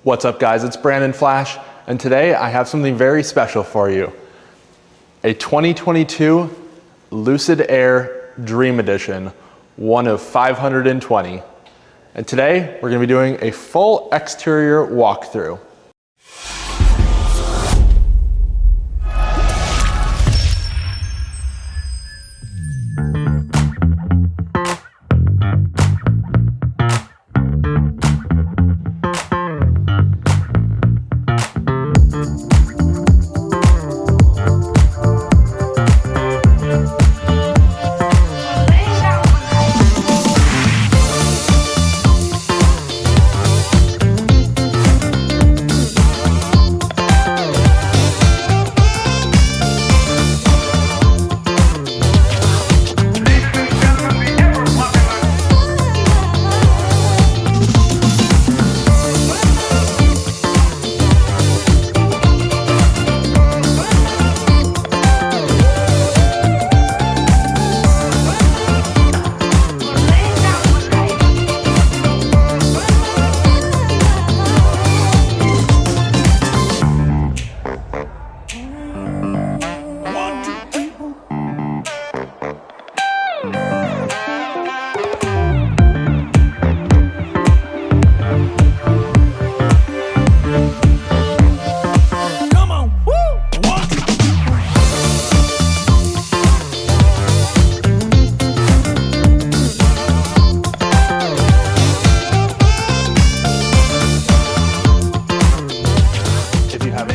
What's up guys, it's Brandon Flash, and today I have something very special for you. A 2022 Lucid Air Dream Edition, one of 520. And today we're going to be doing a full exterior walkthrough.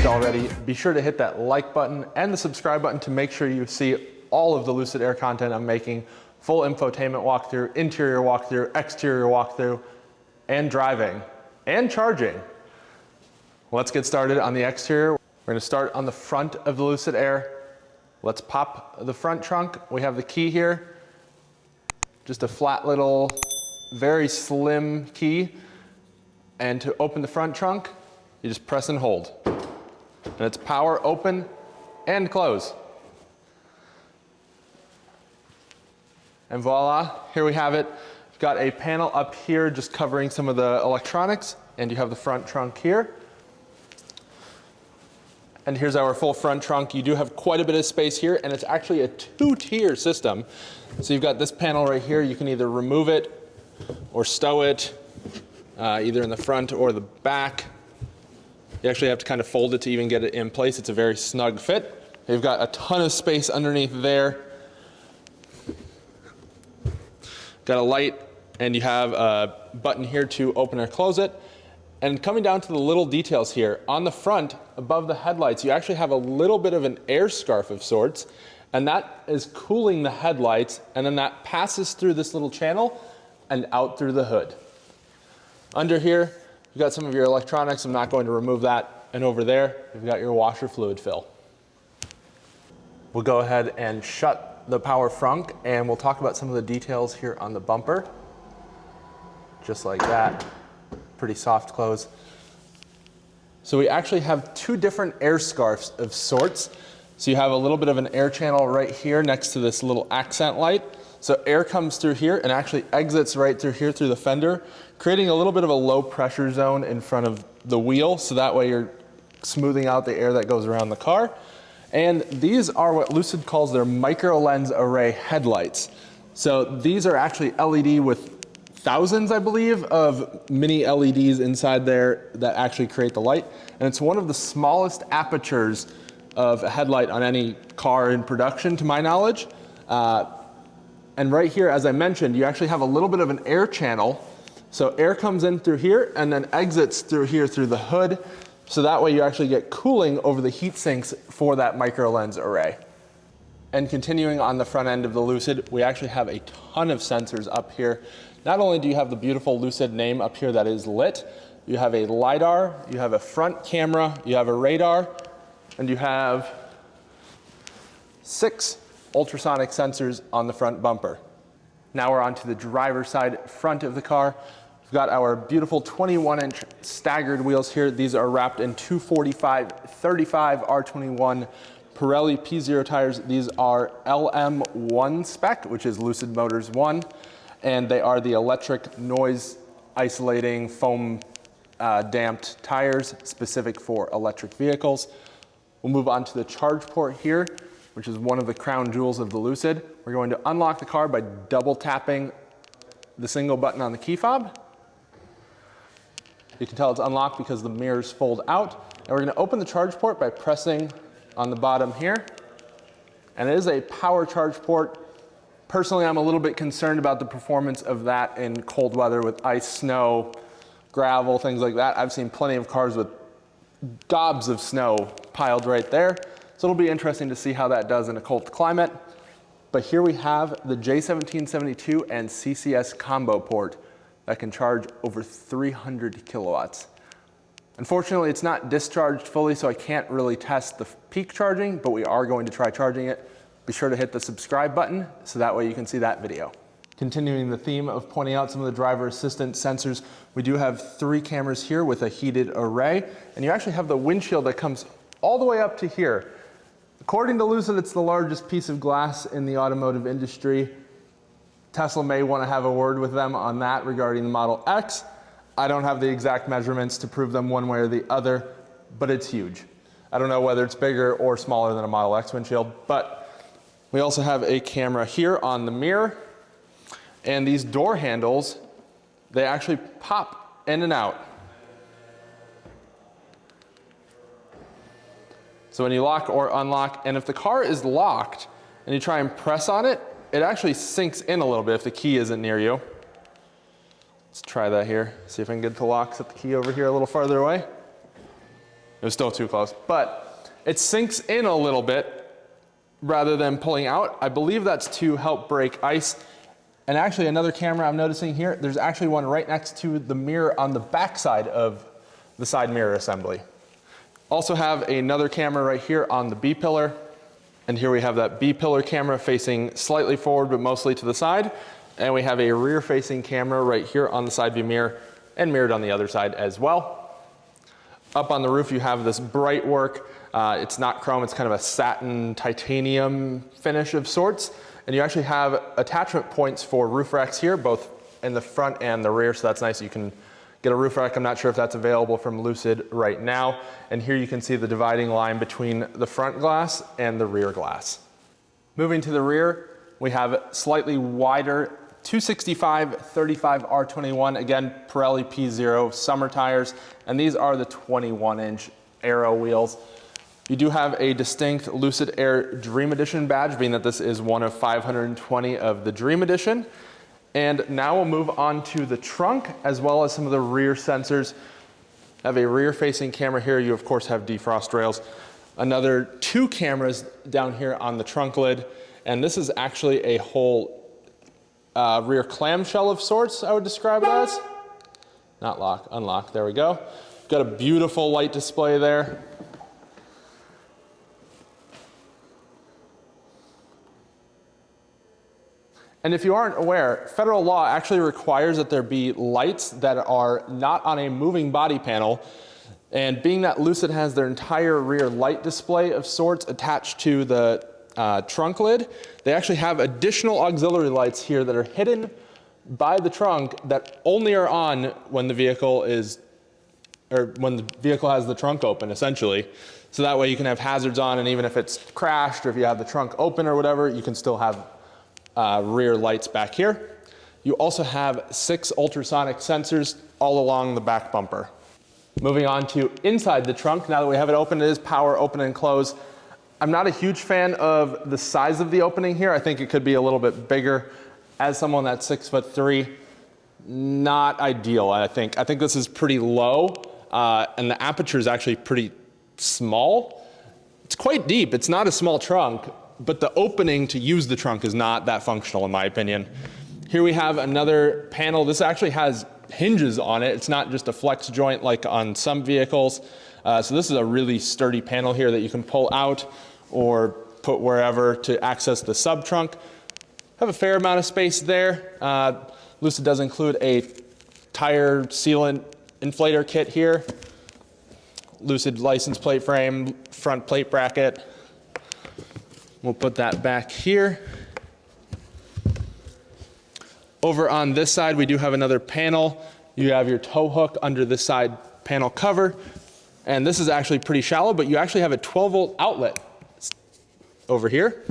Already, be sure to hit that like button and the subscribe button to make sure you see all of the Lucid Air content I'm making. Full infotainment walkthrough, interior walkthrough, exterior walkthrough, and driving, and charging. Let's get started on the exterior. We're going to start on the front of the Lucid Air. Let's pop the front trunk. We have the key here. Just a flat little, very slim key. And to open the front trunk, you just press and hold. And it's power open and close. And voila, here we have it. You've got a panel up here just covering some of the electronics, and you have the front trunk here. And here's our full front trunk. You do have quite a bit of space here, and it's actually a two-tier system. So you've got this panel right here. You can either remove it or stow it, either in the front or the back. You actually have to kind of fold it to even get it in place. It's a very snug fit. You've got a ton of space underneath there. Got a light, and you have a button here to open or close it. And coming down to the little details here, on the front, above the headlights, you actually have a little bit of an air scarf of sorts, and that is cooling the headlights, and then that passes through this little channel and out through the hood. Under here, you've got some of your electronics. I'm not going to remove that. And over there, you've got your washer fluid fill. We'll go ahead and shut the power frunk, and we'll talk about some of the details here on the bumper. Just like that. Pretty soft close. So we actually have two different air scarves of sorts. So you have a little bit of an air channel right here next to this little accent light. So air comes through here and actually exits right through here through the fender, creating a little bit of a low pressure zone in front of the wheel, so that way you're smoothing out the air that goes around the car. And these are what Lucid calls their micro lens array headlights. So these are actually LED with thousands, I believe, of mini LEDs inside there that actually create the light. And it's one of the smallest apertures of a headlight on any car in production, to my knowledge. And right here, as I mentioned, you actually have a little bit of an air channel. So air comes in through here and then exits through here through the hood. So that way you actually get cooling over the heat sinks for that micro lens array. And continuing on the front end of the Lucid, we actually have a ton of sensors up here. Not only do you have the beautiful Lucid name up here that is lit, you have a LiDAR, you have a front camera, you have a radar, and you have 6 ultrasonic sensors on the front bumper. Now we're on to the driver's side front of the car. We've got our beautiful 21-inch staggered wheels here. These are wrapped in 245/35 R21 Pirelli P0 tires. These are LM1 spec, which is Lucid Motors 1, and they are the electric noise isolating foam damped tires specific for electric vehicles. We'll move on to the charge port here, which is one of the crown jewels of the Lucid. We're going to unlock the car by double tapping the single button on the key fob. You can tell it's unlocked because the mirrors fold out. And we're going to open the charge port by pressing on the bottom here. And it is a power charge port. Personally, I'm a little bit concerned about the performance of that in cold weather with ice, snow, gravel, things like that. I've seen plenty of cars with gobs of snow piled right there. So it'll be interesting to see how that does in a cold climate. But here we have the J1772 and CCS combo port that can charge over 300 kilowatts. Unfortunately, it's not discharged fully, so I can't really test the peak charging, but we are going to try charging it. Be sure to hit the subscribe button so that way you can see that video. Continuing the theme of pointing out some of the driver assistance sensors, we do have 3 cameras here with a heated array, and you actually have the windshield that comes all the way up to here. According to Lucid, it's the largest piece of glass in the automotive industry. Tesla may want to have a word with them on that regarding the Model X. I don't have the exact measurements to prove them one way or the other, but it's huge. I don't know whether it's bigger or smaller than a Model X windshield, but we also have a camera here on the mirror, and these door handles, they actually pop in and out. So when you lock or unlock, and if the car is locked and you try and press on it, it actually sinks in a little bit if the key isn't near you. Let's try that here. See if I can get the lock, set the key over here a little farther away. It was still too close, but it sinks in a little bit rather than pulling out. I believe that's to help break ice. And actually another camera I'm noticing here, there's actually one right next to the mirror on the back side of the side mirror assembly. Also have another camera right here on the B-pillar. And here we have that B-pillar camera facing slightly forward, but mostly to the side. And we have a rear-facing camera right here on the side view mirror and mirrored on the other side as well. Up on the roof, you have this bright work. It's not chrome, it's kind of a satin titanium finish of sorts. And you actually have attachment points for roof racks here, both in the front and the rear, so that's nice. You can get a roof rack. I'm not sure if that's available from Lucid right now. And here you can see the dividing line between the front glass and the rear glass. Moving to the rear, we have slightly wider 265/35 R21, again, Pirelli P0 summer tires, and these are the 21-inch aero wheels. You do have a distinct Lucid Air Dream Edition badge, being that this is one of 520 of the Dream Edition. And now we'll move on to the trunk, as well as some of the rear sensors. I have a rear-facing camera here. You, of course, have defrost rails. Another 2 cameras down here on the trunk lid. And this is actually a whole rear clamshell of sorts, I would describe it as. Not lock, unlock, there we go. Got a beautiful light display there. And if you aren't aware, federal law actually requires that there be lights that are not on a moving body panel. And being that Lucid has their entire rear light display of sorts attached to the trunk lid, they actually have additional auxiliary lights here that are hidden by the trunk that only are on when the vehicle is, or when the vehicle has the trunk open, essentially. So that way you can have hazards on, and even if it's crashed or if you have the trunk open or whatever, you can still have rear lights back here. You also have 6 ultrasonic sensors all along the back bumper. Moving on to inside the trunk, now that we have it open, it is power open and close. I'm not a huge fan of the size of the opening here. I think it could be a little bit bigger. As someone that's 6'3", not ideal, I think. I think this is pretty low, and the aperture is actually pretty small. It's quite deep. It's not a small trunk, but the opening to use the trunk is not that functional in my opinion. Here we have another panel. This actually has hinges on it. It's not just a flex joint like on some vehicles. So this is a really sturdy panel here that you can pull out or put wherever to access the sub trunk. Have a fair amount of space there. Lucid does include a tire sealant inflator kit here. Lucid license plate frame, front plate bracket. We'll put that back here. Over on this side, we do have another panel. You have your tow hook under this side panel cover. And this is actually pretty shallow, but you actually have a 12-volt outlet over here.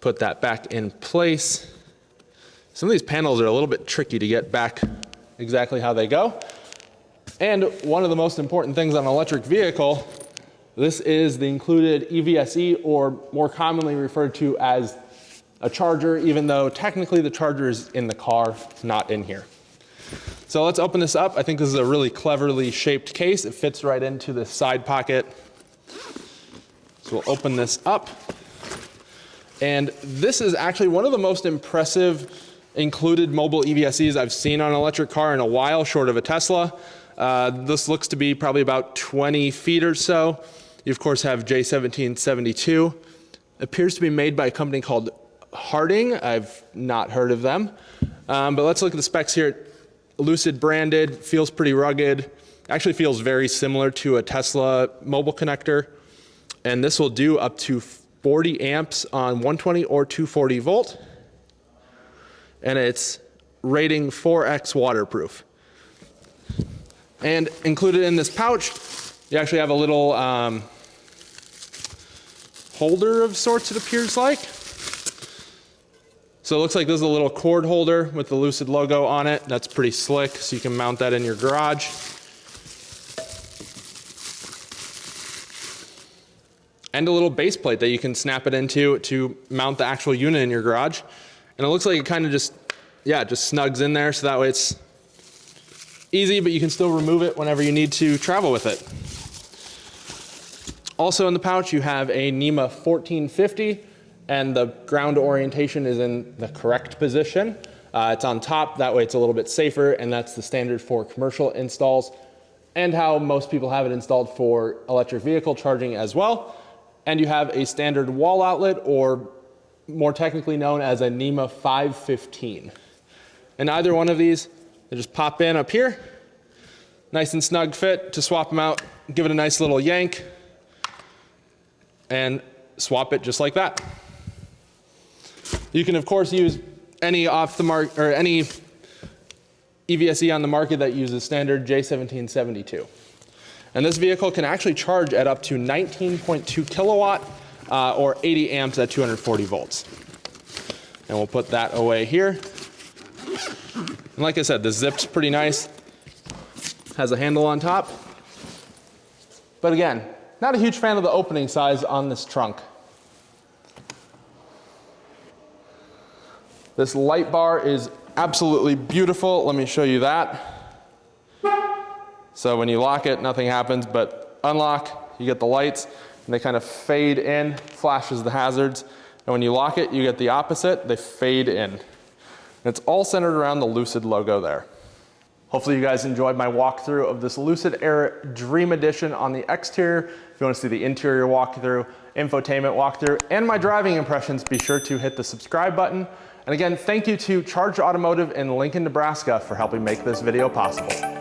Put that back in place. Some of these panels are a little bit tricky to get back exactly how they go. And one of the most important things on an electric vehicle, this is the included EVSE, or more commonly referred to as a charger, even though technically the charger is in the car, not in here. So let's open this up. I think this is a really cleverly shaped case. It fits right into the side pocket. So we'll open this up. And this is actually one of the most impressive included mobile EVSEs I've seen on an electric car in a while, short of a Tesla. This looks to be probably about 20 feet or so. You of course have J1772. Appears to be made by a company called Harding. I've not heard of them. But let's look at the specs here. Lucid branded, feels pretty rugged. Actually feels very similar to a Tesla mobile connector. And this will do up to 40 amps on 120 or 240 volt. And it's rating 4X waterproof. And included in this pouch, you actually have a little holder of sorts, it appears like. So it looks like this is a little cord holder with the Lucid logo on it. That's pretty slick, so you can mount that in your garage. And a little base plate that you can snap it into to mount the actual unit in your garage. And it looks like it kind of just snugs in there, so that way it's easy, but you can still remove it whenever you need to travel with it. Also in the pouch, you have a NEMA 1450, and the ground orientation is in the correct position. It's on top, that way it's a little bit safer, and that's the standard for commercial installs, and how most people have it installed for electric vehicle charging as well. And you have a standard wall outlet, or more technically known as a NEMA 515. And either one of these, they just pop in up here. Nice and snug fit to swap them out, give it a nice little yank, and swap it just like that. You can of course use any off the market or any EVSE on the market that uses standard J1772. And this vehicle can actually charge at up to 19.2 kilowatt or 80 amps at 240 volts. And we'll put that away here. And like I said, the zip's pretty nice. Has a handle on top. But again, not a huge fan of the opening size on this trunk. This light bar is absolutely beautiful. Let me show you that. So when you lock it, nothing happens, but unlock, you get the lights, and they kind of fade in, flashes the hazards. And when you lock it, you get the opposite, they fade in. And it's all centered around the Lucid logo there. Hopefully you guys enjoyed my walkthrough of this Lucid Air Dream Edition on the exterior. If you want to see the interior walkthrough, infotainment walkthrough, and my driving impressions, be sure to hit the subscribe button. And again, thank you to Charged Automotive in Lincoln, Nebraska for helping make this video possible.